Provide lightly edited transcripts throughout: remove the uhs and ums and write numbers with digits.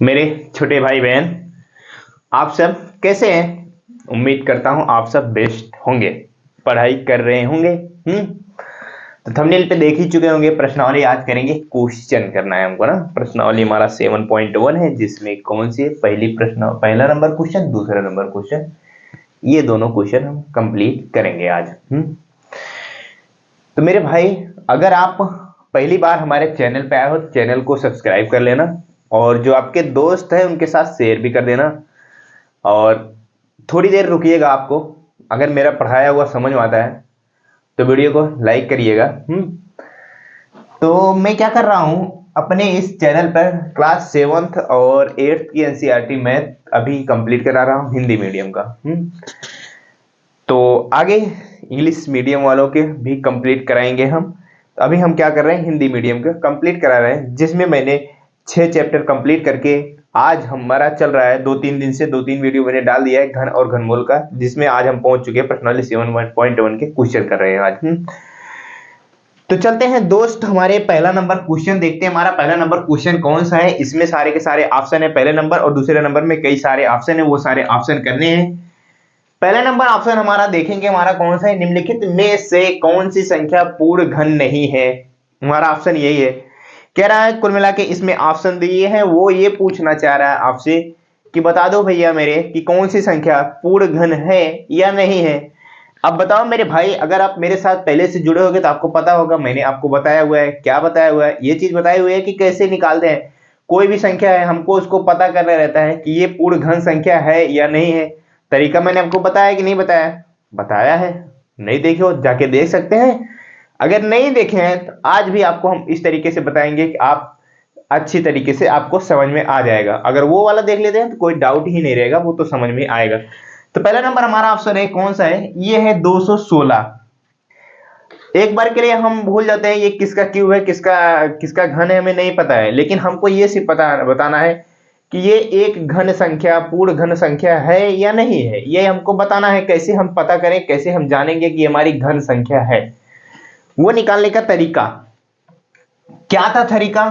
मेरे छोटे भाई बहन, आप सब कैसे हैं? उम्मीद करता हूं आप सब बेस्ट होंगे, पढ़ाई कर रहे होंगे। हम्म। तो थंबनेल पे देख ही चुके होंगे, प्रश्नावली आज करेंगे। क्वेश्चन करना है हमको ना। प्रश्नावली हमारा 7.1 है, जिसमें कौन सी है? पहला नंबर क्वेश्चन, दूसरा नंबर क्वेश्चन, ये दोनों क्वेश्चन हम कंप्लीट करेंगे आज। तो मेरे भाई, अगर आप पहली बार हमारे चैनल पे आए हो तो चैनल को सब्सक्राइब कर लेना, और जो आपके दोस्त हैं उनके साथ शेयर भी कर देना। और थोड़ी देर रुकिएगा, आपको अगर मेरा पढ़ाया हुआ समझ में आता है तो वीडियो को लाइक करिएगा। तो मैं क्या कर रहा हूँ, अपने इस चैनल पर क्लास 7th और 8th की एनसीईआरटी मैथ अभी कंप्लीट करा रहा हूँ, हिंदी मीडियम का। तो आगे इंग्लिश मीडियम वालों के भी कंप्लीट कराएंगे हम। तो अभी हम क्या कर रहे हैं, हिंदी मीडियम के कंप्लीट करा रहे हैं, जिसमें मैंने 6 चैप्टर कंप्लीट करके आज हमारा चल रहा है 2-3 दिन से 2-3 वीडियो मैंने डाल दिया है घन और घनमूल का, जिसमें आज हम पहुंच चुके हैं प्रश्नावली 7.1 के क्वेश्चन कर रहे हैं आज। तो चलते हैं दोस्त, हमारे पहला नंबर क्वेश्चन देखते हैं। हमारा पहला नंबर क्वेश्चन कौन सा है? इसमें सारे के सारे ऑप्शन है पहले नंबर, और दूसरे नंबर में कई सारे ऑप्शन है, वो सारे ऑप्शन करने हैं। पहला नंबर ऑप्शन हमारा देखेंगे, हमारा कौन सा है? निम्नलिखित में से कौन सी संख्या पूर्ण घन नहीं है? हमारा ऑप्शन यही है। कह रहा है कुल मिला के इसमें ऑप्शन दिए हैं, वो ये पूछना चाह रहा है आपसे कि बता दो भैया मेरे कि कौन सी संख्या पूर्ण घन है या नहीं है। अब बताओ मेरे भाई, अगर आप मेरे साथ पहले से जुड़े होगे तो आपको पता होगा, मैंने आपको बताया हुआ है। क्या बताया हुआ है? ये चीज बताई हुई है कि कैसे निकालते हैं कोई भी संख्या है, हमको उसको पता करना रहता है कि ये पूर्ण घन संख्या है या नहीं है। तरीका मैंने आपको बताया कि नहीं बताया? बताया है। नहीं देखे हो जाके देख सकते हैं। अगर नहीं देखे हैं तो आज भी आपको हम इस तरीके से बताएंगे कि आप अच्छी तरीके से आपको समझ में आ जाएगा। अगर वो वाला देख लेते हैं तो कोई डाउट ही नहीं रहेगा, वो तो समझ में आएगा। तो पहला नंबर हमारा ऑप्शन है, कौन सा है? ये है 216। एक बार के लिए हम भूल जाते हैं ये किसका क्यूब है, किसका किसका घन है, हमें नहीं पता है, लेकिन हमको ये सिर्फ बताना है कि ये एक घन संख्या, पूर्ण घन संख्या है या नहीं है, ये हमको बताना है। कैसे हम पता करें, कैसे हम जानेंगे कि हमारी घन संख्या है? वो निकालने का तरीका क्या था? तरीका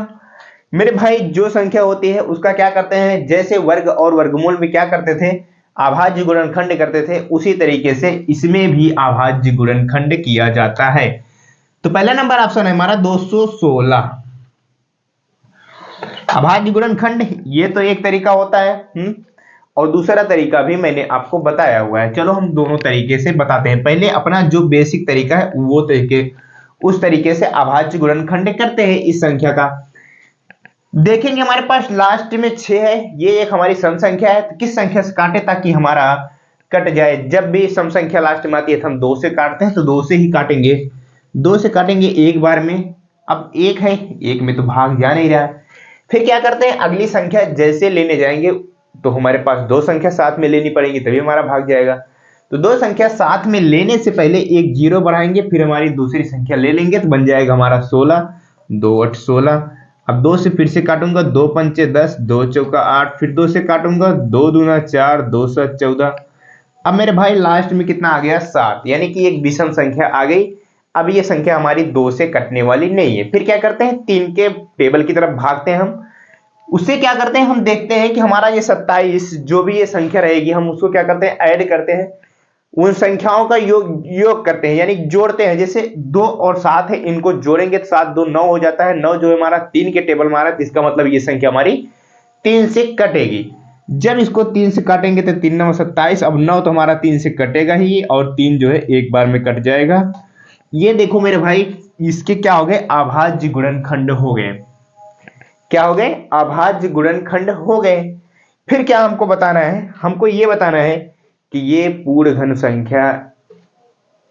मेरे भाई, जो संख्या होती है उसका क्या करते हैं, जैसे वर्ग और वर्गमूल में क्या करते थे, अभाज्य गुणनखंड करते थे, उसी तरीके से इसमें भी अभाज्य गुणनखंड किया जाता है। तो पहला नंबर ऑप्शन है हमारा 216 अभाज्य गुणनखंड। ये तो एक तरीका होता है। और दूसरा तरीका भी मैंने आपको बताया हुआ है। चलो हम दोनों तरीके से बताते हैं। पहले अपना जो बेसिक तरीका है वो तरीके, उस तरीके से अभाज्य गुणनखंड करते हैं इस संख्या का। देखेंगे हमारे पास लास्ट में 6 है, ये एक हमारी सम संख्या है। तो किस संख्या से काटे ताकि हमारा कट जाए? जब भी सम संख्या लास्ट में आती है तो हम 2 से काटते हैं, तो 2 से ही काटेंगे। 2 से काटेंगे एक बार में। अब एक है, एक में तो भाग जा नहीं रहा है। फिर क्या करते हैं, अगली संख्या जैसे लेने जाएंगे तो हमारे पास 2 संख्या साथ में लेनी पड़ेगी, तभी हमारा भाग जाएगा। तो 2 संख्या साथ में लेने से पहले एक जीरो बढ़ाएंगे, फिर हमारी दूसरी संख्या ले लेंगे, तो बन जाएगा हमारा 16। 2 8 16। अब 2 से फिर से काटूंगा, 2 पंचे 10, 2 चौका 8, फिर 2 से काटूंगा, 2 दूना 4, 2 7 14। अब मेरे भाई लास्ट में कितना आ गया? 7, यानी कि एक विषम संख्या आ गई। अब ये संख्या हमारी 2 से कटने वाली नहीं है। फिर क्या करते हैं, 3 के टेबल की तरफ भागते हैं हम। उससे क्या करते हैं, हम देखते हैं कि हमारा ये 27 जो भी ये संख्या रहेगी, हम उसको क्या करते हैं, ऐड करते हैं। उन संख्याओं का योग करते हैं, यानी जोड़ते हैं। जैसे 2 और 7 है, इनको जोड़ेंगे तो 7 2 9 हो जाता है। 9 जो है हमारा 3 के टेबल में आ रहा है, इसका मतलब ये संख्या हमारी 3 से कटेगी। जब इसको 3 से काटेंगे तो 3 9 27। अब 9 तो हमारा 3 से कटेगा ही, और 3 जो है एक बार में कट जाएगा। ये देखो मेरे भाई, इसके क्या हो गए, अभाज्य गुणनखंड हो गए। क्या हो गए? अभाज्य गुणनखंड हो गए। फिर क्या हमको बताना है, हमको ये बताना है कि ये पूर्ण घन संख्या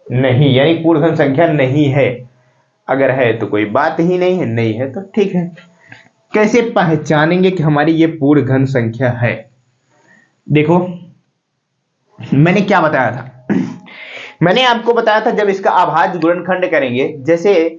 नहीं, यानी पूर्ण घन संख्या नहीं है। अगर है तो कोई बात ही नहीं है, नहीं है तो ठीक है। कैसे पहचानेंगे कि हमारी ये पूर्ण घन संख्या है? देखो मैंने क्या बताया था, मैंने आपको बताया था जब इसका अभाज्य गुणनखंड करेंगे, जैसे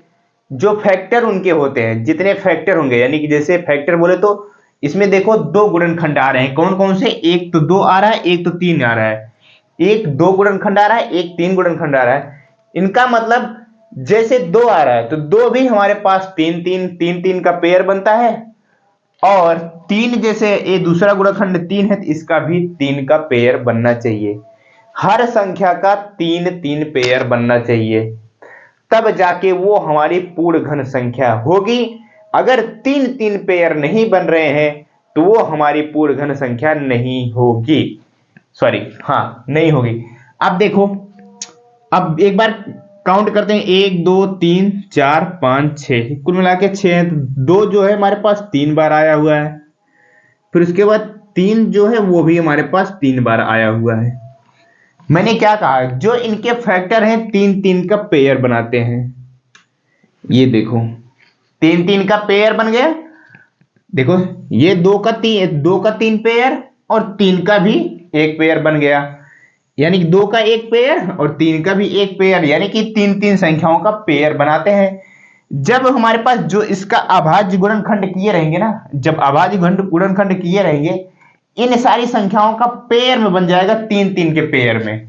जो फैक्टर उनके होते हैं, जितने फैक्टर होंगे, यानी कि जैसे फैक्टर बोले तो इसमें देखो 2 गुणनखंड आ रहे हैं। कौन कौन से? एक तो 2 आ रहा है, एक तो 3 आ रहा है। एक 2 गुणनखंड आ रहा है, एक 3 गुणनखंड आ रहा है। इनका मतलब जैसे 2 आ रहा है तो 2 भी हमारे पास 3 3 3 3 का पेयर बनता है। और 3 जैसे ये दूसरा गुणनखंड 3 है तो इसका भी 3 का पेयर बनना चाहिए। हर संख्या का 3 3 पेयर बनना चाहिए, तब जाके वो हमारी पूर्ण घन संख्या होगी। अगर 3 3 पेयर नहीं बन रहे हैं तो वो हमारी पूर्ण घन संख्या नहीं होगी, सॉरी हाँ नहीं होगी। अब देखो, अब एक बार काउंट करते हैं, 1 2 3 4 5 6, कुल मिला के 6 है। तो 2 जो है हमारे पास 3 बार आया हुआ है, फिर उसके बाद 3 जो है वो भी हमारे पास 3 बार आया हुआ है। मैंने क्या कहा, जो इनके फैक्टर हैं 3 3 का पेयर बनाते हैं। ये देखो 3 3 का पेयर बन गया। देखो ये 2 का 3 पेयर और 3 का भी एक पेयर बन गया, यानी कि 2 का एक पेयर और 3 का भी एक पेयर, यानी कि 3 3 संख्याओं का पेयर बनाते हैं। जब हमारे पास जो इसका अभाज्य गुणनखंड किए रहेंगे ना, जब अभाज्य गुणनखंड किए रहेंगे, इन सारी संख्याओं का पेयर में बन जाएगा 3 3 के पेयर में,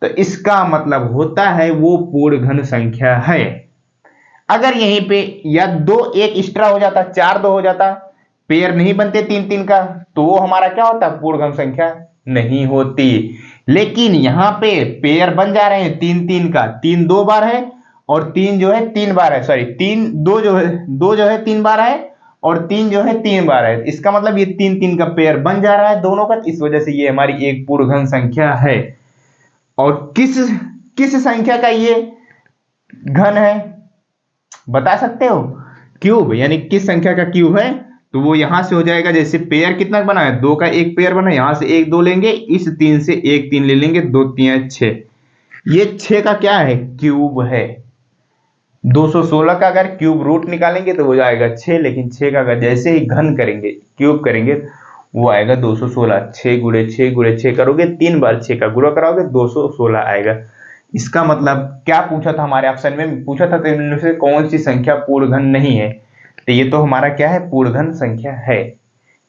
तो इसका मतलब होता है वो पूर्ण घन संख्या है। अगर यहीं पे या 2 एक एक्स्ट्रा हो जाता, 4 2 हो जाता, पेयर नहीं बनते 3 3 का, तो वो हमारा क्या होता, पूर्ण घन संख्या नहीं होती। लेकिन यहां पे पेयर बन जा रहे हैं 3 3 का, 3 2 बार है और 3 जो है 3 बार है, सॉरी 3 2 जो है 3 बार है और 3 जो है 3 बार है। इसका मतलब ये 3 3 का पेयर बन जा रहा है दोनों का, इस वजह से ये हमारी एक पूर्ण घन संख्या है। और किस किस संख्या का ये घन है बता सकते हो, क्यूब, यानी किस संख्या का क्यूब है, तो वो यहां से हो जाएगा। जैसे पेयर कितना बना है, 2 का एक पेयर बना है, यहां से 1 2 लेंगे, इस 3 से 1 3 ले लेंगे, 2 3 6, ये 6 का क्या है, क्यूब है। 216 का अगर क्यूब रूट निकालेंगे तो हो जाएगा 6, लेकिन 6 का अगर जैसे ही घन करेंगे, क्यूब करेंगे, वो आएगा 216। 6 गुणे 6 गुणे 6 करोगे, 3 बार 6 का गुणा कराओगे, 216 आएगा। इसका मतलब क्या पूछा था हमारे ऑप्शन में, पूछा था तो इनमें से कौन सी संख्या पूर्ण घन नहीं है, तो ये तो हमारा क्या है, पूर्ण घन संख्या है,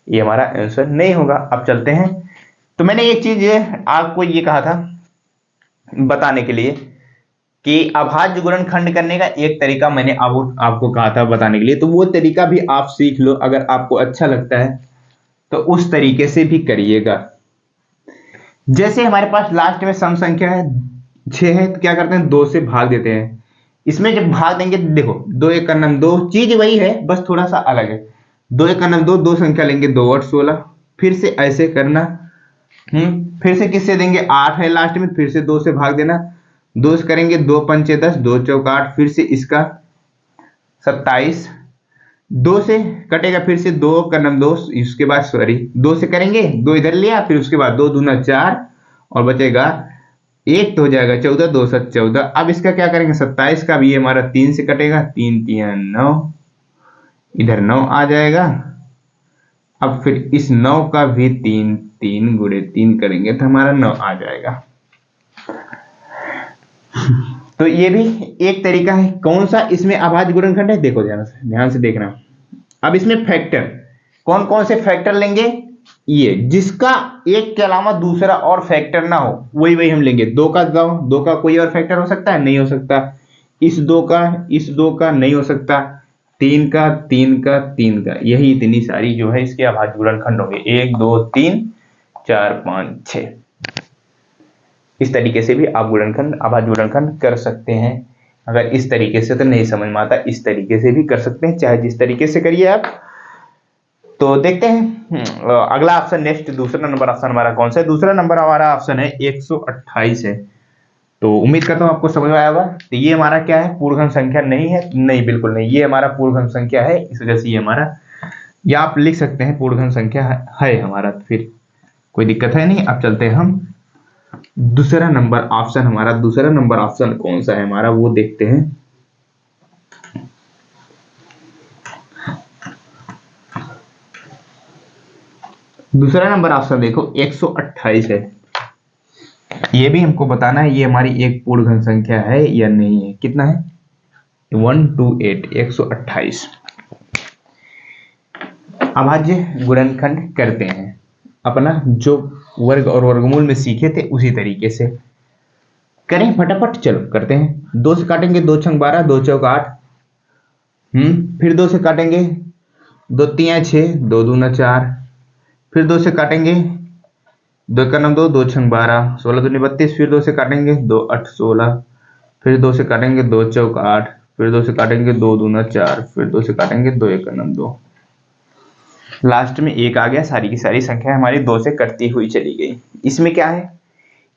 ये हमारा आंसर नहीं होगा। अब चलते हैं, तो मैंने एक चीज आपको ये कहा था बताने के लिए कि अभाज्य गुणनखंड करने का एक तरीका मैंने आपको कहा था बताने के लिए, तो वो तरीका भी आप सीख लो, अगर आपको अच्छा लगता है तो उस तरीके से भी करिएगा। जैसे हमारे पास लास्ट में सम संख्या है 6 है, तो क्या करते हैं, 2 से भाग देते हैं। इसमें जब भाग देंगे देखो, 2 1 का नाम 2, चीज वही है बस थोड़ा सा अलग है। 2 1 का नाम 2, 2 संख्या लेंगे, 2 8 16, फिर से ऐसे करना, फिर से किससे देंगे, 8 है लास्ट में, फिर से 2 से भाग देना, 2 से करेंगे, 2 पंचे 10, 2 चौक 8, फिर से इसका 27, 2 से कटेगा, फिर से 2 का नाम 2, इसके बाद सॉरी 2 से करेंगे, 2 इधर लिया, फिर उसके बाद 2 दूना 4 और बचेगा 1, तो हो जाएगा 14, 2 7 14। अब इसका क्या करेंगे, 27 का भी हमारा 3 से कटेगा, 3 3 9, इधर 9 आ जाएगा। अब फिर इस 9 का भी 3 3 गुणे 3 करेंगे तो हमारा 9 आ जाएगा। तो ये भी एक तरीका है। कौन सा इसमें अभाज्य गुणनखंड है, देखो ध्यान से देखना। अब इसमें फैक्टर कौन कौन से फैक्टर लेंगे, ये जिसका एक के अलावा दूसरा और फैक्टर ना हो वही वही हम लेंगे। 2 का 2 का कोई और फैक्टर हो सकता है, नहीं हो सकता। इस 2 का नहीं हो सकता। 3 का 3 का 3 का, यही इतनी सारी जो है इसके अभाज्य गुणनखंड होंगे, 1 2 3 4 5 6। इस तरीके से भी आप गुणनखंड अभाज्य गुणनखंड कर सकते हैं। अगर इस तरीके से तो नहीं समझ में आता, इस तरीके से भी कर सकते हैं, चाहे जिस तरीके से करिए आप। तो देखते हैं अगला ऑप्शन, नेक्स्ट दूसरा नंबर ऑप्शन हमारा कौन सा है। दूसरा नंबर हमारा ऑप्शन है 128 है। तो उम्मीद करता हूं आपको समझ में आया होगा। तो ये हमारा क्या है, पूर्ण घन संख्या नहीं है, नहीं बिल्कुल नहीं, ये हमारा पूर्ण घन संख्या है, इस वजह से ये हमारा, या आप लिख सकते हैं पूर्ण घन संख्या है हमारा, तो फिर कोई दिक्कत है नहीं। अब चलते हैं हम दूसरा नंबर ऑप्शन, हमारा दूसरा नंबर ऑप्शन कौन सा है हमारा वो देखते हैं। दूसरा नंबर ऑप्शन देखो 128 है। ये भी हमको बताना है ये हमारी एक पूर्ण घन संख्या है या नहीं है। कितना है, 128 128। अभाज्य गुणनखंड करते हैं, अपना जो वर्ग और वर्गमूल में सीखे थे उसी तरीके से करें फटाफट। चलो करते हैं। 2 से काटेंगे, 2 छंग 12, 2 चौक 8, फिर 2 से काटेंगे, दो तिया 6, दो दूना 4, फिर 2 से काटेंगे, 2 का नाम 2, 2 छंग 12, 16 दूनी 32, फिर 2 से काटेंगे, 2 8 16, फिर 2 से काटेंगे, 2 चौक 8, फिर 2 से काटेंगे, 2 दूना 4, फिर 2 से काटेंगे, 2 एक का नाम 2। लास्ट में 1 आ गया, सारी की सारी संख्या हमारी 2 से कटती हुई चली गई। इसमें क्या है,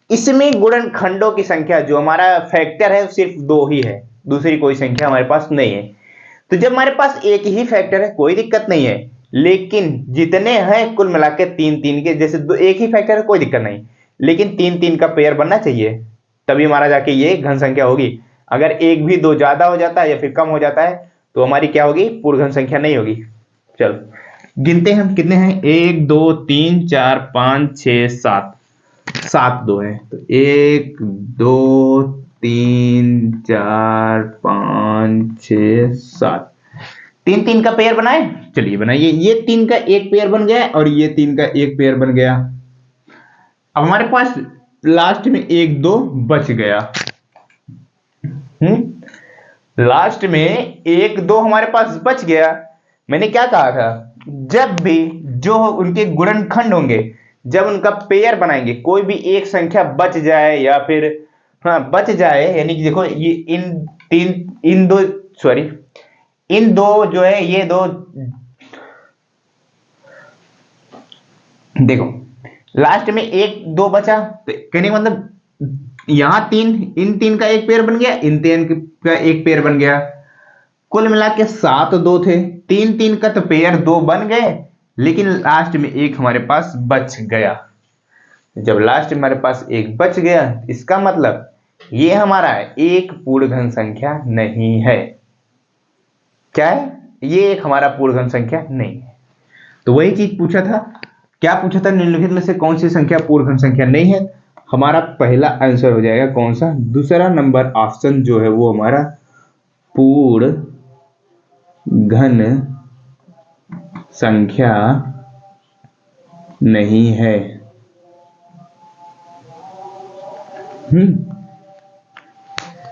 इसमें गुणनखंडों की संख्या जो हमारा फैक्टर है सिर्फ 2 ही है, दूसरी कोई संख्या हमारे पास नहीं है। तो जब हमारे पास एक ही फैक्टर है कोई दिक्कत नहीं है, लेकिन जितने हैं कुल मिला के 3 के, जैसे एक ही फैक्टर है कोई दिक्कत नहीं, लेकिन 3 का पेयर बनना चाहिए, तभी हमारा जाके ये घन संख्या होगी। अगर एक भी 2 ज्यादा हो जाता है या फिर कम हो जाता है तो हमारी क्या होगी, पूर्ण घन संख्या नहीं होगी। चलो गिनते हैं हम कितने हैं, 1 2 3 4 5 6 7, 7 2 है, तो 1 2 3 4 5 6 7, 3 का पेयर बनाए, चलिए बनाइए। ये 3 का एक पेयर बन गया और ये 3 का एक पेयर बन गया। अब हमारे पास लास्ट में 1 2 बच गया। लास्ट में 1 2 हमारे पास बच गया। मैंने क्या कहा था, जब भी जो उनके गुणनखंड होंगे, जब उनका पेयर बनाएंगे, कोई भी एक संख्या बच जाए या फिर बच जाए, यानी कि देखो ये इन दो जो है, ये दो, देखो लास्ट में 1 2 बचा, तो कहने का मतलब यहां 3, इन 3 का एक पेयर बन गया, इन 3 का एक पेयर बन गया, कुल मिला के 7 2 थे। 3 का तो पेयर 2 बन गए, लेकिन लास्ट में 1 हमारे पास बच गया। जब लास्ट में हमारे पास 1 बच गया, इसका मतलब ये हमारा एक पूर्ण घन संख्या नहीं है। क्या है, ये एक हमारा पूर्ण घन संख्या नहीं है। तो वही चीज पूछा था, क्या पूछा था, निम्नलिखित में से कौन सी संख्या पूर्ण घन संख्या नहीं है। हमारा पहला आंसर हो जाएगा कौन सा, दूसरा नंबर ऑप्शन जो है वो हमारा पूर्ण घन संख्या नहीं है।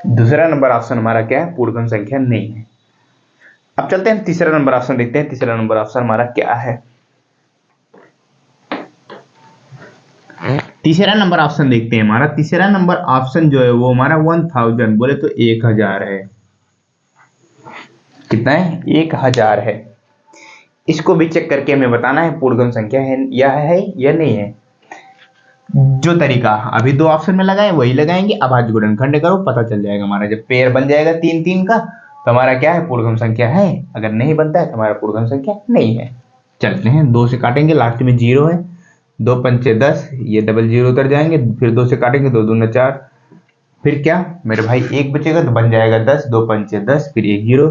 दूसरा नंबर ऑप्शन हमारा क्या है, पूर्ण घन संख्या नहीं है। अब चलते हैं तीसरा नंबर ऑप्शन देखते हैं। तीसरा नंबर ऑप्शन हमारा क्या है, तीसरा नंबर ऑप्शन देखते हैं। हमारा तीसरा नंबर ऑप्शन जो है वो हमारा 1000, बोले तो 1000 है। कितना है, 1000 है। इसको भी चेक करके हमें बताना है पूर्ण घन संख्या है या नहीं है। जो तरीका अभी 2 ऑप्शन में लगाए वही लगाएंगे, अभाज्य गुणनखंड करो, पता चल जाएगा हमारा। जब पेयर बन जाएगा 3 का तो हमारा क्या है, पूर्ण घन संख्या है। अगर नहीं बनता है तो हमारा पूर्ण घन संख्या नहीं है। चलते हैं, 2 से काटेंगे, लास्ट में 0 है, 2 पंचे 10, ये डबल 0 उतर जाएंगे, फिर 2 से काटेंगे, 2 दूना 4, फिर क्या मेरे भाई 1 बचेगा तो बन जाएगा 10, 2 पंचे 10, फिर 1 0।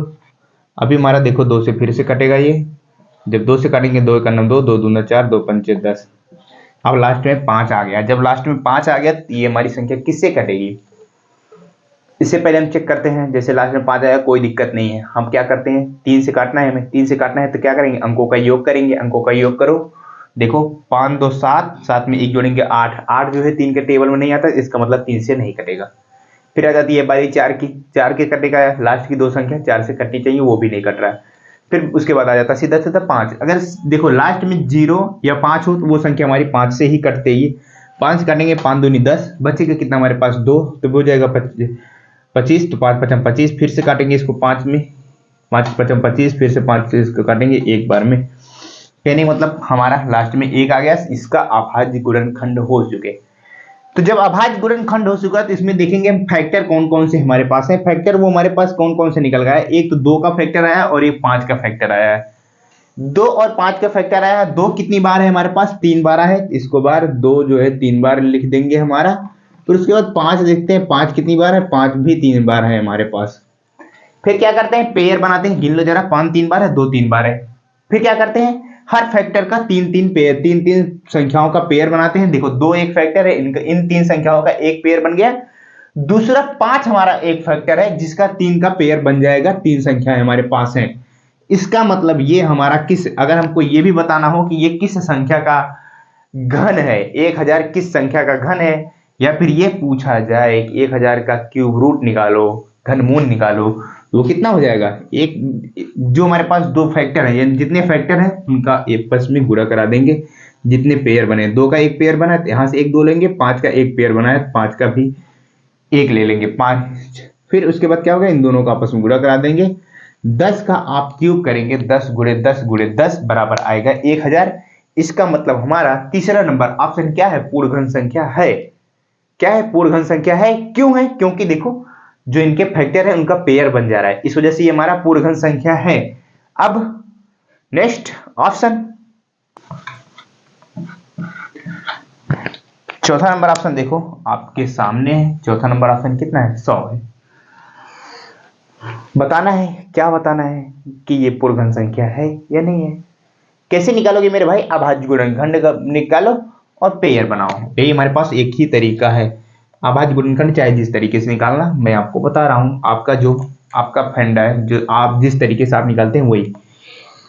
अभी हमारा देखो 2 से फिर से कटेगा ये, जब 2 से काटेंगे, 2 का नाम 2, 2 दूना 4, 2 पंचे 10। अब लास्ट में 5 आ गया। जब लास्ट में 5 आ गया तो ये हमारी संख्या किससे कटेगी, इससे पहले हम चेक करते हैं। जैसे लास्ट में 5 आया, कोई दिक्कत नहीं है, हम क्या करते हैं, 3 से काटना है हमें। 3 से काटना है तो क्या करेंगे, अंकों का योग करेंगे। अंकों का योग करो, देखो 5 2 7, 7 में 1 जोड़ेंगे 8, 8 जो है 3 के टेबल में नहीं आता, इसका मतलब 3 से नहीं कटेगा। फिर आ जाती है बारी 4 की, 4 के कटेगा, लास्ट की 2 संख्या 4 से कटनी चाहिए, वो भी नहीं कट रहा है। फिर उसके बाद आ जाता है सीधा सीधा 5। अगर देखो लास्ट में 0 या 5 हो तो वो संख्या हमारी 5 से ही कटते ही। 5 काटेंगे, 5 दूनी 10, बचेगा कितना हमारे पास 2, तो हो जाएगा 25, तो 5 5 25, फिर से काटेंगे इसको 5 में, 5 5 25, फिर से 5 से इसको काटेंगे एक बार में। कहने मतलब हमारा लास्ट में 1 आ गया, इसका अभाज्य गुणनखंड हो चुके। तो जब अभाज्य गुणनखंड हो चुका तो इसमें देखेंगे हम फैक्टर कौन कौन से हमारे पास है। फैक्टर वो हमारे पास कौन कौन से निकल गया है, एक तो 2 का फैक्टर आया और एक 5 का फैक्टर आया है। 2 और 5 का फैक्टर आया है। 2 कितनी बार है हमारे पास, 3 बार है, इसको बार 2 जो है 3 बार लिख देंगे हमारा। फिर उसके बाद 5 देखते हैं, 5 कितनी बार है, 5 भी 3 बार है हमारे पास। फिर क्या करते हैं, पेयर बनाते हैं, गिन लो जरा, 5 3 बार है, 2 3 बार है। फिर क्या करते हैं, हर फैक्टर का 3 पेयर, 3 संख्याओं का पेयर बनाते हैं। देखो 2 एक फैक्टर है, इन 3 संख्याओं का एक पेयर बन गया। दूसरा 5 हमारा एक फैक्टर है जिसका 3 का पेयर बन जाएगा, 3 संख्याएं हमारे पास हैं। इसका मतलब ये हमारा किस, अगर हमको ये भी बताना हो कि ये किस संख्या का घन है, 1000 किस संख्या का घन है, या फिर ये पूछा जाए कि 1000 का क्यूब रूट निकालो, घनमूल निकालो, वो कितना हो जाएगा, एक जो हमारे पास दो फैक्टर है, यानी जितने फैक्टर हैं उनका आपस में गुणा करा देंगे। जितने पेयर बने, दो का एक पेयर बना है यहां से एक दो लेंगे, पांच का एक पेयर बना है पांच का भी एक ले लेंगे, पांच। फिर उसके बाद क्या होगा, इन दोनों का आपस में गुणा करा देंगे। 10 का आप क्यूब करेंगे, 10 × 10 × 10 बराबर आएगा 1000। इसका मतलब हमारा तीसरा नंबर ऑप्शन क्या है, पूर्ण घन संख्या है। क्या है, पूर्ण घन संख्या है। क्यों है, क्योंकि देखो जो इनके फैक्टर है उनका पेयर बन जा रहा है, इस वजह से ये हमारा पूर्ण घन संख्या है। अब नेक्स्ट ऑप्शन, चौथा नंबर ऑप्शन देखो आपके सामने है। चौथा नंबर ऑप्शन कितना है, 100 है। बताना है, क्या बताना है कि ये पूर्ण घन संख्या है या नहीं है। कैसे निकालोगे मेरे भाई, अभाज्य गुणनखंड का निकालो और पेयर बनाओ। यही हमारे पास एक ही तरीका है अभाज्य गुणनखंड, चाहे जिस तरीके से निकालना मैं आपको बता रहा हूं। आपका जो आपका फंडा है, जो आप जिस तरीके से आप निकालते हैं वही।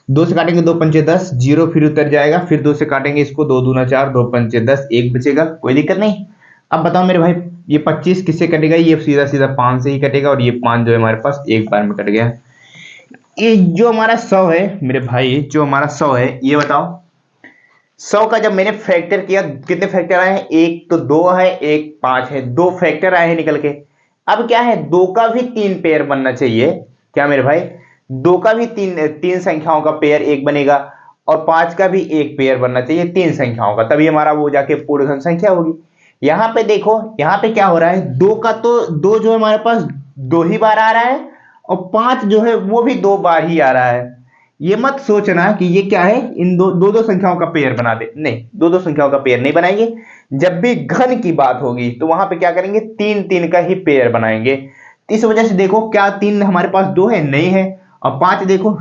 दो से काटेंगे 2 पंचे 10, जीरो फिर उतर जाएगा। फिर दो से काटेंगे इसको, 2 दूना 4, 2 पंचे 10, एक बचेगा, कोई दिक्कत नहीं। अब बताओ मेरे भाई, ये 25 किससे कटेगा, ये सीधा सीधा 5 से ही कटेगा, और ये 5 जो है हमारे पास एक बार में कट गया। ये जो हमारा 100 है मेरे भाई, जो हमारा 100 है, ये बताओ 100 का जब मैंने फैक्टर किया, कितने फैक्टर आए हैं, एक तो 2 है, एक 5 है, दो फैक्टर आए हैं निकल के। अब क्या है, दो का भी तीन पेयर बनना चाहिए। क्या मेरे भाई, दो का भी तीन संख्याओं का पेयर एक बनेगा, और 5 का भी एक पेयर बनना चाहिए तीन संख्याओं का, तभी हमारा वो जाके पूर्ण घन संख्या होगी। यहां पे देखो, यहां पे क्या हो रहा है, दो का तो दो जो है हमारे पास दो ही बार आ रहा है, और 5 जो है वो भी दो बार ही आ रहा है। ये मत सोचना कि ये क्या है, इन दो संख्याओं का पेयर बना दे, नहीं, दो संख्याओं का पेयर नहीं बनाएंगे। जब भी घन की बात होगी तो वहां पे क्या करेंगे, तीन तीन का ही पेयर बनाएंगे। इस वजह से देखो, क्या तीन हमारे पास दो है, नहीं है, और 5 देखो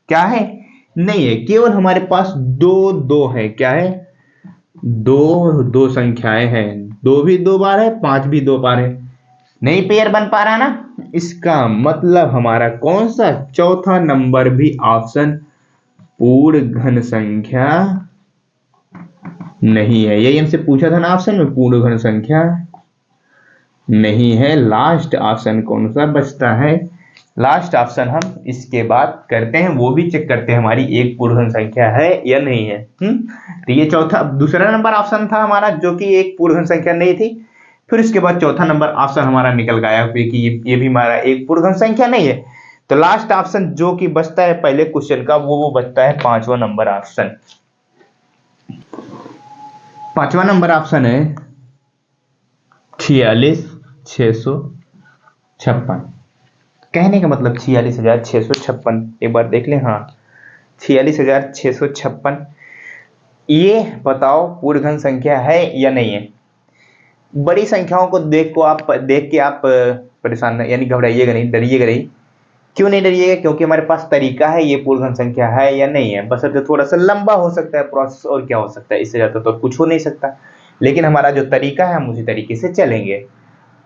क्या है, नहीं है, केवल हमारे पास दो दो है। क्या है, दो संख्याएं हैं, दो भी दो बार है, 5 भी दो बार है, नहीं पेयर बन पा रहा ना। इसका मतलब हमारा कौन सा, चौथा नंबर भी ऑप्शन पूर्ण घन संख्या नहीं है। यही हमसे पूछा था ना ऑप्शन में, पूर्ण घन संख्या नहीं है। लास्ट ऑप्शन कौन सा बचता है, लास्ट ऑप्शन हम इसके बाद करते हैं, वो भी चेक करते हैं हमारी एक पूर्ण घन संख्या है या नहीं है। तो ये चौथा दूसरा नंबर ऑप्शन था हमारा, जो कि एक पूर्ण घन संख्या नहीं थी। फिर इसके बाद चौथा नंबर ऑप्शन हमारा निकल गया कि ये भी हमारा एक पूर्ण घन संख्या नहीं है। तो लास्ट ऑप्शन जो कि बचता है पहले क्वेश्चन का, वो बचता है पांचवा नंबर ऑप्शन। पांचवा नंबर ऑप्शन है 46,656। कहने का मतलब 46,656, एक बार देख लें। हाँ, 46,656। ये बताओ पूर्ण घन संख्या है या नहीं है। बड़ी संख्याओं को देख के आप परेशान यानी घबराइएगा नहीं, डरिएगा नहीं। क्यों नहीं डरिएगा, क्योंकि हमारे पास तरीका है, ये पूर्ण घन संख्या है या नहीं है। बस अब थोड़ा सा लंबा हो सकता है प्रोसेस, और क्या हो सकता है, इससे ज्यादा तो कुछ हो नहीं सकता। लेकिन हमारा जो तरीका है हम उसी तरीके से चलेंगे।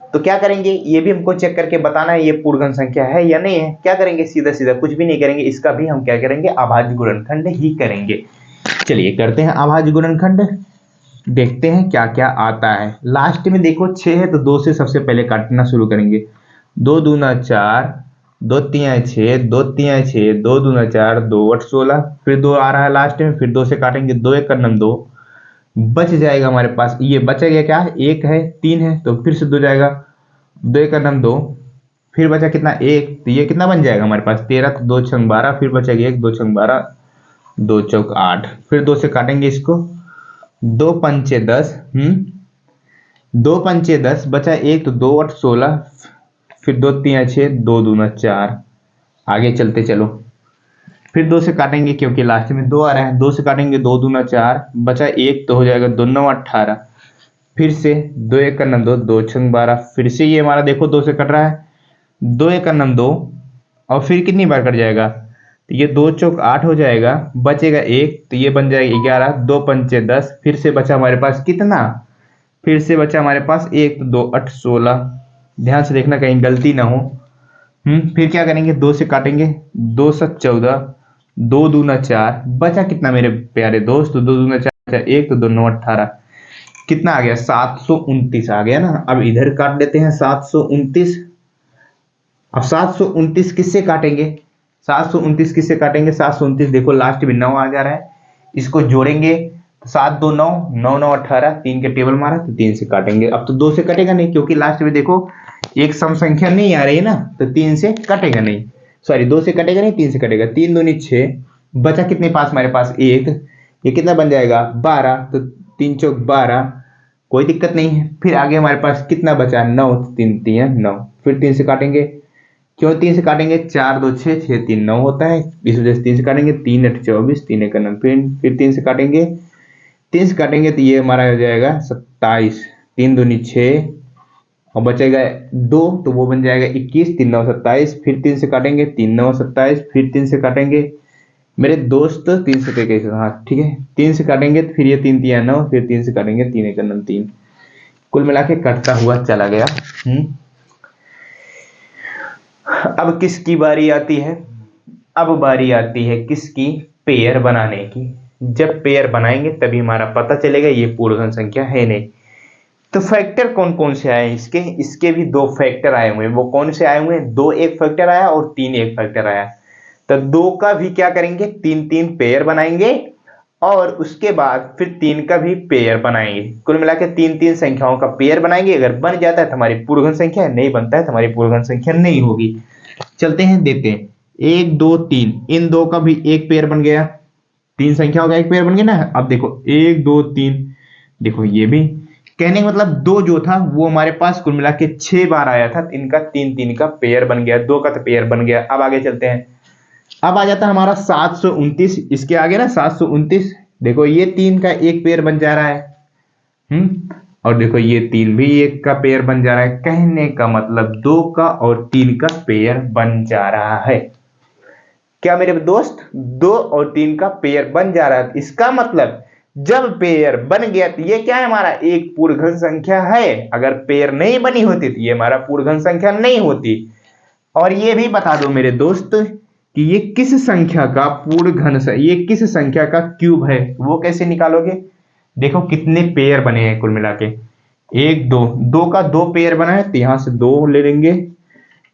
तो क्या करेंगे, ये भी हमको चेक करके बताना है ये पूर्ण घन संख्या है या नहीं है। क्या करेंगे, सीधा सीधा कुछ भी नहीं करेंगे, इसका भी हम क्या करेंगे, अभाज्य गुणनखंड ही करेंगे। चलिए करते हैं अभाज्य गुणनखंड, देखते हैं क्या क्या आता है। लास्ट में देखो 6 है तो 2 से सबसे पहले काटना शुरू करेंगे। 2 दूना 4, 2 तिया 6, 2 तिया 6, 2 दूना 4, 2 8 16। फिर 2 आ रहा है लास्ट में, फिर 2 से काटेंगे, 2 1 9 2, बच जाएगा हमारे पास, ये बचेगा क्या, 1 है 3 है, तो फिर से 2 जाएगा, 2 1 2, फिर बचा कितना 1, तो ये कितना बन जाएगा हमारे पास 13, तो 2 6 12, फिर बचेगा 1, 2 6 12, 2 चौक 8। फिर 2 से काटेंगे इसको, 2 पंचे 10, 2 पंचे 10, बचा 1, तो 2 8 16, फिर 2 3 6, 2 दूना 4। आगे चलते चलो, फिर 2 से काटेंगे क्योंकि लास्ट में 2 आ रहा है, 2 से काटेंगे, 2 दूना 4, बचा 1, तो हो जाएगा 2 9 18। फिर से 2 1 2, 2 6 12, फिर से ये हमारा देखो 2 से कट रहा है, 2 1 2, और फिर कितनी बार कट जाएगा, तो ये 2 चौक 8 हो जाएगा, बचेगा 1, तो ये बन जाएगा 11, 2 पंचे 10, फिर से बचा हमारे पास कितना, फिर से बचा हमारे पास 1, तो 2 8 16। ध्यान से देखना कहीं गलती ना हो। फिर क्या करेंगे, 2 से काटेंगे, 2 7 14, 2 दूना 4, बचा कितना मेरे प्यारे दोस्त, 2 दूना 4 1, तो 2 9 18, कितना आ गया 729 आ गया ना। अब इधर काट देते हैं 729, अब 729 किससे काटेंगे? 729 किससे काटेंगे? 729 देखो लास्ट में 9 आ जा रहा है, इसको जोड़ेंगे तो 7 2 9, 9 9 18, 3 के टेबल मारा तो 3 से काटेंगे। अब तो 2 से कटेगा नहीं, क्योंकि लास्ट में देखो एक सम संख्या नहीं आ रही है ना, तो 3 से कटेगा नहीं, सॉरी 2 से कटेगा नहीं, 3 से कटेगा। 3 दूनी 6, बचा कितने पास हमारे पास? एक, ये कितना बन जाएगा? 12, तो 3 चौक 12, कोई दिक्कत नहीं है। फिर आगे हमारे पास कितना बचा? 9, 3 3 9, फिर 3 से काटेंगे। क्यों 3 से काटेंगे? 4 2 6, 6 3 9 होता है, इस वजह से 3 से काटेंगे। 3 8 24, 3 1 9, फिर 3 से काटेंगे। 3 से काटेंगे तो ये हमारा हो जाएगा 27, 3 दूनी 6, और बचेगा 2, तो वो बन जाएगा 21, 3 9 27, फिर 3 से काटेंगे, 3 9 27, फिर 3 से काटेंगे मेरे दोस्त। 3 से कैसे? हाँ ठीक है, 3 से काटेंगे तो फिर ये 3 3 9, फिर 3 से काटेंगे, 3 1 9 3, कुल मिला के कटता हुआ चला गया। अब किसकी बारी आती है? अब बारी आती है किसकी? पेयर बनाने की। जब पेयर बनाएंगे तभी हमारा पता चलेगा ये पूर्ण संख्या है नहीं। तो फैक्टर कौन कौन से आए इसके? इसके भी 2 फैक्टर आए हुए हैं। वो कौन से आए हुए हैं? 2 एक फैक्टर आया और 3 एक फैक्टर आया। तो 2 का भी क्या करेंगे? 3 3 पेयर बनाएंगे, और उसके बाद फिर 3 का भी पेयर बनाएंगे। कुल मिला के 3 3 संख्याओं का पेयर बनाएंगे। अगर बन जाता है तो हमारी पूर्ण संख्या है, नहीं बनता है तो हमारी पूर्ण संख्या नहीं होगी। चलते हैं, देखते हैं। 1 2 3, इन 2 का भी एक पेयर बन गया, 3 संख्याओं का एक पेयर बन गया ना। अब देखो 1 2 3, देखो ये भी, कहने का मतलब 2 जो था वो हमारे पास कुल मिला के 6 बार आया था, इनका 3 3 का पेयर बन गया, 2 का तो पेयर बन गया। अब आगे चलते हैं। अब आ जाता है हमारा 729, इसके आगे ना 729, देखो ये 3 का एक पेयर बन जा रहा है। और देखो ये 3 भी एक का पेयर बन जा रहा है। कहने का मतलब 2 का और 3 का पेयर बन जा रहा है। क्या मेरे दोस्त? 2 और 3 का पेयर बन जा रहा है। इसका मतलब जब पेयर बन गया तो ये क्या है? हमारा एक पूर्ण संख्या है। अगर पेयर नहीं बनी होती तो ये हमारा पूर्ण संख्या नहीं होती। और ये भी बता दो मेरे दोस्त कि ये किस संख्या का पूर्ण, ये किस संख्या का क्यूब है, वो कैसे निकालोगे? देखो कितने पेयर बने हैं कुल मिला के, 1 2, 2 का 2 पेयर बना है तो यहां से 2 ले लेंगे।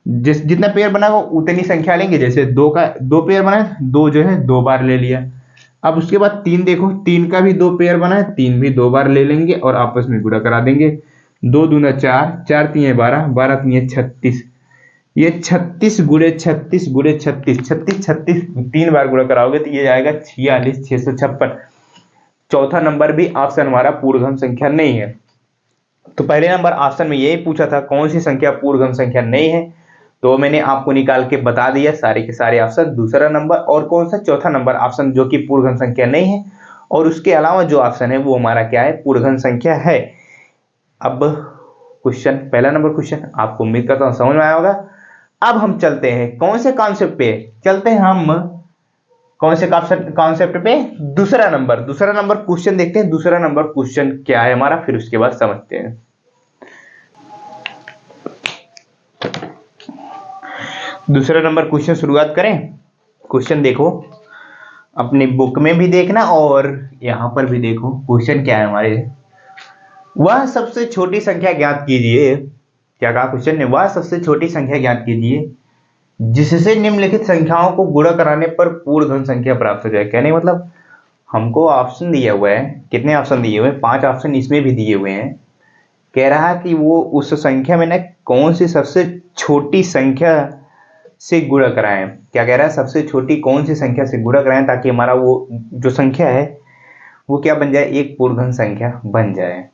जितना पेयर बना हो उतनी संख्या लेंगे। जैसे 2 का 2 पेयर बना है, 2 जो है 2 बार ले लिया। अब उसके बाद 3 देखो, 3 का भी 2 पेयर बना है, 3 भी 2 बार ले लेंगे और आपस में गुणा करा देंगे। 2 दूना 4, 4 3 12, 12 3 36, ये 36 गुणे 36 गुणे 36, 36 36 3 बार गुणा कराओगे तो ये आएगा 46 656। चौथा नंबर भी ऑप्शन हमारा पूर्ण संख्या नहीं है। तो पहले नंबर ऑप्शन में यही पूछा था कौन सी संख्या पूर्ण संख्या नहीं है, तो मैंने आपको निकाल के बता दिया सारे के सारे ऑप्शन। दूसरा नंबर और कौन सा? चौथा नंबर ऑप्शन जो कि पूर्ण संख्या नहीं है, और उसके अलावा जो ऑप्शन है वो हमारा क्या है? पूर्ण संख्या है। अब क्वेश्चन, पहला नंबर क्वेश्चन आपको उम्मीद करता हूं समझ में आया होगा। अब हम चलते हैं कौन से कॉन्सेप्ट पे? चलते हैं हम कौन से कॉन्सेप्ट पे? दूसरा नंबर क्वेश्चन देखते हैं। दूसरा नंबर क्वेश्चन क्या है हमारा, फिर उसके बाद समझते हैं। दूसरा नंबर क्वेश्चन शुरुआत करें। क्वेश्चन देखो, अपनी बुक में भी देखना और यहां पर भी देखो क्वेश्चन क्या है हमारे। वह सबसे छोटी संख्या ज्ञात कीजिए। क्या कहा क्वेश्चन ने? वह सबसे छोटी संख्या ज्ञात कीजिए जिससे निम्नलिखित संख्याओं को गुणा कराने पर पूर्ण धन संख्या प्राप्त हो जाए। कहने मतलब हमको ऑप्शन दिया हुआ है, कितने ऑप्शन दिए हुए हैं? 5 ऑप्शन इसमें भी दिए हुए हैं। कह रहा है कि वो उस संख्या में ना कौन सी सबसे छोटी संख्या से गुणा कराएं। क्या कह रहा है? सबसे छोटी कौन सी संख्या से गुणा कराएं ताकि हमारा वो जो संख्या है वो क्या बन जाए? एक पूर्ण धन संख्या बन जाए।